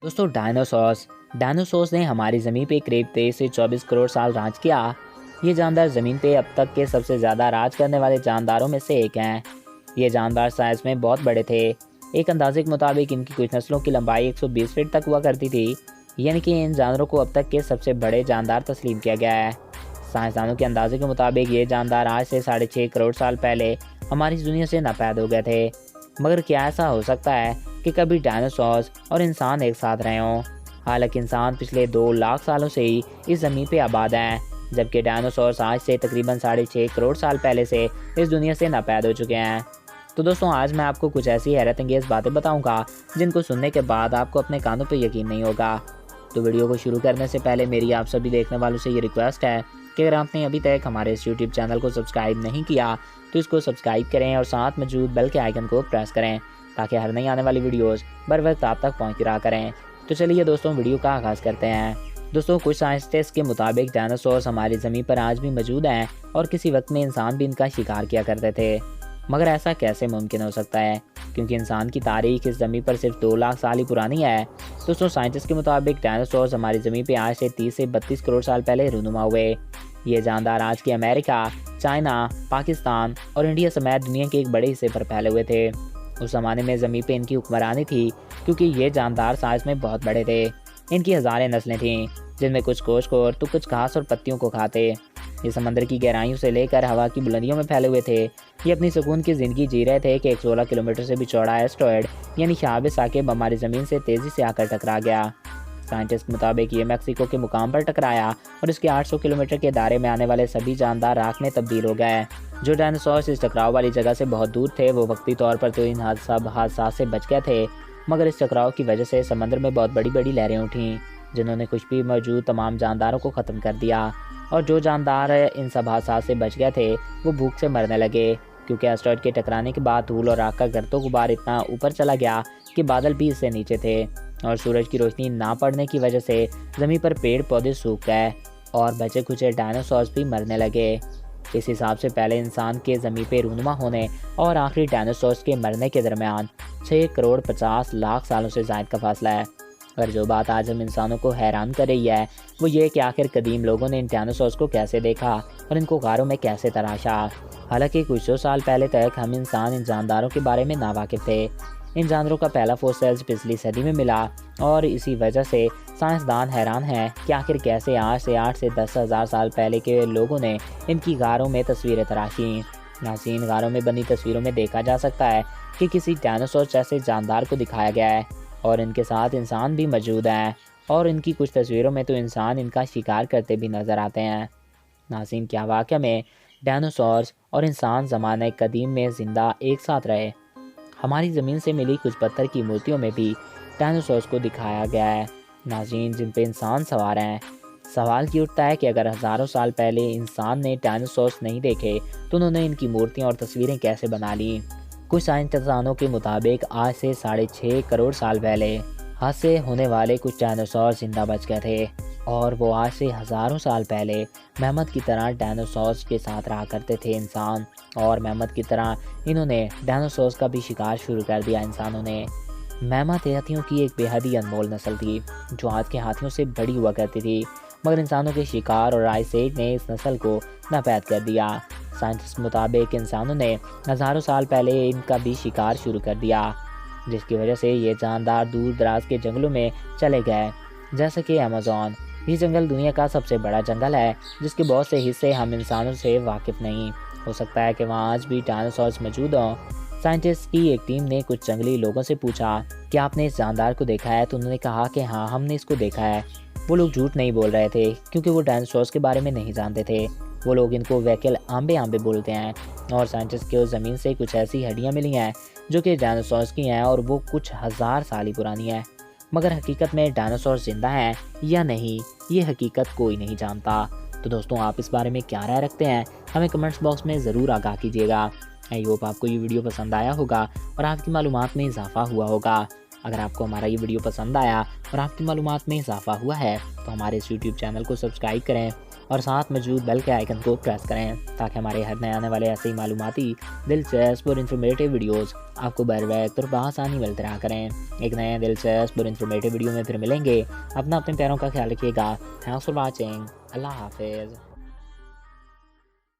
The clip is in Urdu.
دوستوں ڈائنوسورس نے ہماری زمین پہ قریب 23 سے 24 کروڑ سال راج کیا۔ یہ جاندار زمین پہ اب تک کے سب سے زیادہ راج کرنے والے جانداروں میں سے ایک ہیں۔ یہ جاندار سائز میں بہت بڑے تھے۔ ایک اندازے کے مطابق ان کی کچھ نسلوں کی لمبائی 120 فٹ تک ہوا کرتی تھی، یعنی کہ ان جانوروں کو اب تک کے سب سے بڑے جاندار تسلیم کیا گیا ہے۔ سائنسدانوں کے اندازے کے مطابق یہ جاندار آج سے 6.5 کروڑ سال پہلے ہماری دنیا سے ناپید ہو گئے تھے۔ مگر کیا ایسا ہو سکتا ہے کہ کبھی ڈائنوسورس اور انسان ایک ساتھ رہے ہوں؟ حالانکہ انسان پچھلے 2 لاکھ سالوں سے ہی اس زمین پہ آباد ہیں، جبکہ ڈائنوسورس آج سے تقریباً 6.5 کروڑ سال پہلے سے اس دنیا سے ناپید ہو چکے ہیں۔ تو دوستوں آج میں آپ کو کچھ ایسی حیرت انگیز باتیں بتاؤں گا جن کو سننے کے بعد آپ کو اپنے کانوں پہ یقین نہیں ہوگا۔ تو ویڈیو کو شروع کرنے سے پہلے میری آپ سبھی دیکھنے والوں سے یہ ریکویسٹ ہے کہ اگر آپ نے ابھی تک ہمارے اس یوٹیوب چینل کو سبسکرائب نہیں کیا تو اس کو سبسکرائب کریں اور ساتھ موجود بیل کے آئیکن کو پریس کریں تاکہ ہر نئی آنے والی ویڈیوز بر وقت آپ تک پہنچتی رہا کریں۔ تو چلیے دوستوں ویڈیو کا آغاز کرتے ہیں۔ دوستوں کچھ سائنسٹسٹ کے مطابق ڈائنوسورس ہماری زمین پر آج بھی موجود ہیں اور کسی وقت میں انسان بھی ان کا شکار کیا کرتے تھے۔ مگر ایسا کیسے ممکن ہو سکتا ہے؟ کیونکہ انسان کی تاریخ اس زمین پر صرف 2 لاکھ سال ہی پرانی ہے۔ دوستوں سائنٹسٹ کے مطابق ڈائنوسورس ہماری زمین پہ آج سے 30 سے 32 کروڑ سال پہلے رونما ہوئے۔ یہ جاندار آج کے امریکہ، چائنا، پاکستان اور انڈیا سمیت دنیا کے ایک بڑے حصے پر پھیلے ہوئے تھے۔ اس زمانے میں زمین پہ ان کی حکمرانی تھی کیونکہ یہ جاندار سائز میں بہت بڑے تھے۔ ان کی ہزاریں نسلیں تھیں جن میں کچھ گوشت خور تو کچھ گھاس اور پتیوں کو کھاتے۔ یہ سمندر کی گہرائیوں سے لے کر ہوا کی بلندیوں میں پھیلے ہوئے تھے۔ یہ اپنی سکون کی زندگی جی رہے تھے کہ ایک 16 کلومیٹر سے بھی چوڑا ایسٹرائڈ یعنی شہاب ثاقب ہماری زمین سے تیزی سے آ کر ٹکرا گیا۔ سائنٹسٹ کے مطابق یہ میکسیکو کے مقام پر ٹکرایا اور اس کے 800 کلومیٹر کے دائرے میں آنے والے سبھی جاندار راکھ میں تبدیل ہو گئے۔ جو ڈائنوسورس اس ٹکراؤ والی جگہ سے بہت دور تھے وہ وقتی طور پر تو ان حادثات سے بچ گئے تھے، مگر اس ٹکراؤ کی وجہ سے سمندر میں بہت بڑی بڑی لہریں اٹھیں جنہوں نے کچھ بھی موجود تمام جانداروں کو ختم کر دیا، اور جو جاندار ان سب حادثات سے بچ گئے تھے وہ بھوک سے مرنے لگے کیونکہ ایسٹرائڈ کے ٹکرانے کے بعد دھول اور راکھ کا گرد و غبار اتنا اوپر چلا گیا کہ بادل بھی اس سے نیچے تھے، اور سورج کی روشنی نہ پڑنے کی وجہ سے زمین پر پیڑ پودے سوکھ گئے اور بچے کچھ ڈائنوسورس بھی مرنے لگے۔ اس حساب سے پہلے انسان کے زمین پہ رونما ہونے اور آخری ڈائنوسورس کے مرنے کے درمیان 6 کروڑ 50 لاکھ سالوں سے زائد کا فاصلہ ہے۔ اور جو بات آج ہم انسانوں کو حیران کر رہی ہے وہ یہ کہ آخر قدیم لوگوں نے ان ڈائنوسورس کو کیسے دیکھا اور ان کو غاروں میں کیسے تراشا۔ حالانکہ کچھ 100 سال پہلے تک ہم انسان ان جانداروں کے بارے میں ناواقف تھے۔ ان جانوروں کا پہلا فوسل پچھلی صدی میں ملا اور اسی وجہ سے سائنسدان حیران ہیں کہ آخر کیسے آج سے 8 سے 10 ہزار سال پہلے کے لوگوں نے ان کی غاروں میں تصویریں تراشیں۔ ناظرین غاروں میں بنی تصویروں میں دیکھا جا سکتا ہے کہ کسی ڈائنوسور جیسے جاندار کو دکھایا گیا ہے اور ان کے ساتھ انسان بھی موجود ہیں، اور ان کی کچھ تصویروں میں تو انسان ان کا شکار کرتے بھی نظر آتے ہیں۔ ناظرین کیا واقعہ میں ڈائنوسورس اور انسان زمانہ قدیم میں زندہ ایک ساتھ رہے؟ ہماری زمین سے ملی کچھ پتھر کی مورتیوں میں بھی ڈائنوسورس کو دکھایا گیا ہے ناظرین جن پہ انسان سوار ہیں۔ سوال یہ اٹھتا ہے کہ اگر ہزاروں سال پہلے انسان نے ڈائنوسورس نہیں دیکھے تو انہوں نے ان کی مورتیاں اور تصویریں کیسے بنا لیں؟ کچھ سائنسدانوں کے مطابق آج سے 6.5 کروڑ سال پہلے ہاتھ سے ہونے والے کچھ ڈائنوسور زندہ بچ گئے تھے، اور وہ آج سے ہزاروں سال پہلے مہمت کی طرح ڈائنوسورس کے ساتھ رہا کرتے تھے انسان، اور مہمت کی طرح انہوں نے ڈائنوسورس کا بھی شکار شروع کر دیا انسانوں نے۔ مہمت ہاتھیوں کی ایک بے حد ہی انمول نسل تھی جو آج کے ہاتھیوں سے بڑی ہوا کرتی تھی، مگر انسانوں کے شکار اور آئس ایج نے اس نسل کو ناپید کر دیا۔ سائنس کے مطابق انسانوں نے ہزاروں سال پہلے ان کا بھی شکار شروع کر دیا، جس کی وجہ سے یہ جاندار دور دراز کے جنگلوں میں چلے گئے، جیسا کہ ایمیزون۔ یہ جنگل دنیا کا سب سے بڑا جنگل ہے جس کے بہت سے حصے ہم انسانوں سے واقف نہیں۔ ہو سکتا ہے کہ وہاں آج بھی ڈائنوسورس موجود ہوں۔ سائنٹسٹ کی ایک ٹیم نے کچھ جنگلی لوگوں سے پوچھا کہ آپ نے اس جاندار کو دیکھا ہے، تو انہوں نے کہا کہ ہاں ہم نے اس کو دیکھا ہے۔ وہ لوگ جھوٹ نہیں بول رہے تھے کیونکہ وہ ڈائنوسورس کے بارے میں نہیں جانتے تھے۔ وہ لوگ ان کو ویکل آمبے بولتے ہیں، اور سائنٹسٹ کے زمین سے کچھ ایسی ہڈیاں ملی ہیں جو کہ ڈائنوسورس کی ہیں اور وہ کچھ ہزار سال ہی پرانی ہیں، مگر حقیقت میں ڈائنوسور زندہ ہیں یا نہیں یہ حقیقت کوئی نہیں جانتا۔ تو دوستوں آپ اس بارے میں کیا رائے رکھتے ہیں ہمیں کمنٹس باکس میں ضرور آگاہ کیجیے گا۔ آئی ہوپ آپ کو یہ ویڈیو پسند آیا ہوگا اور آپ کی معلومات میں اضافہ ہوا ہوگا۔ اگر آپ کو ہمارا یہ ویڈیو پسند آیا اور آپ کی معلومات میں اضافہ ہوا ہے تو ہمارے اس یوٹیوب چینل کو سبسکرائب کریں اور ساتھ موجود بیل کے آئیکن کو پریس کریں تاکہ ہمارے ہر نئے آنے والے ایسے ہی معلوماتی دلچسپ اور انفارمیٹیو ویڈیوز آپ کو بر وقت اور بآسانی ملتے رہا کریں۔ ایک نئے دلچسپ اور انفارمیٹیو ویڈیو میں پھر ملیں گے۔ اپنا اپنے پیاروں کا خیال رکھیے گا۔ Thanks for watching. اللہ حافظ۔